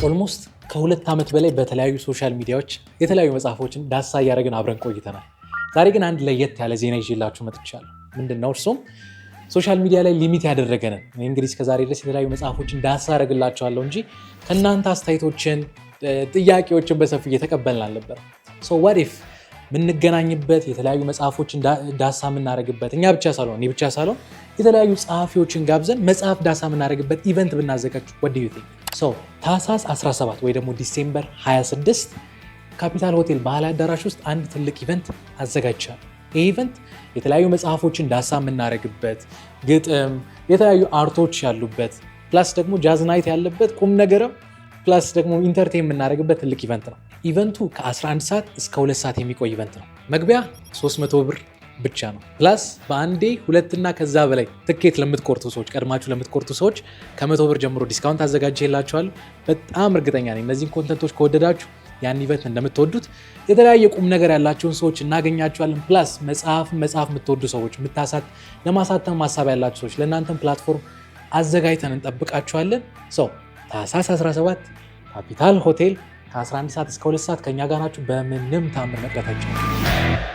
ኦልሞስት ከ2 ዓመት በላይ በተለያዩ ሶሻል ሚዲያዎች የተለያዩ መጽሐፎችን ዳሳ እያደረግን አብረን ቆይተናል። ዛሬ ግን አንድ ለየት ያለ ዜና ይዤላችሁ መጥቻለሁ። ምንድነው እርሱም? ሶሻል ሚዲያ ላይ ሊሚት ያደረገንን እንግዲህ እስከዛሬ ድረስ የተለያዩ መጽሐፎችን ዳሳ አደረግላችኋለሁ እንጂ ከእናንተ አስተያየቶችን፣ ጥያቄዎችን በሰፊ እየተቀበልን አልነበረም። ዋት ኢፍ የምንገናኝበት የተለያዩ መጽሐፎችን ዳሳ የምናደርግበት እኔ ብቻ ሳልሆን የተለያዩ ጸሐፊዎችን ጋብዘን መጽሐፍ ዳሳ የምናደርግበት ኢቨንት ብናዘጋጅ what do you think? ታህሳስ 17 ወይ ደግሞ ዲሴምበር 26 ካፒታል ሆቴል ባህል አዳራሽ ውስጥ አንድ ትልቅ ኢቨንት አዘጋጅቻለሁ። ይህ ኢቨንት የተለያዩ መጽሐፎችን ዳሳ የምናደርግበት፣ ግጥም፣ የተለያዩ አርቶች ያሉበት ፕላስ ደግሞ ጃዝ ናይት ያለበት ቁም ነገርም ፕላስ ደግሞ ኢንተርቴን የምናደርግበት ትልቅ ኢቨንት ነው። ኢቨንቱ ከ11 ሰዓት እስከ 2 ሰዓት የሚቆይ ኢቨንት ነው። መግቢያ 300 ብር ብቻ ነው። ፕላስ በአንዴ 2 እና ከዛ በላይ ትኬት ለምትቆርጡ ሰዎች፣ ቀድማችሁ ለምትቆርጡ ሰዎች ከ100 ብር ጀምሮ ዲስካውንት አዘጋጅላችኋለሁ። በጣም እርግጠኛ ነኝ እነዚህን ኮንተንቶች ከወደዳችሁ ያን ኢቨንት እንደምትወዱት። የተለያየ ቁም ነገር ያላቸውን ሰዎች እናገኛቸዋለን። ፕላስ መጽሐፍ የምትወዱ ሰዎች፣ ለማሳተም ሀሳብ ያላቸው ሰዎች ለእናንተን ፕላትፎርም አዘጋጅተን እንጠብቃችኋለን። ታህሳስ 17 ካፒታል ሆቴል ከ11 ሰዓት እስከ 2 ሰዓት ከኛ ጋር ናችሁ። በምንም ታምር መቅረታችሁ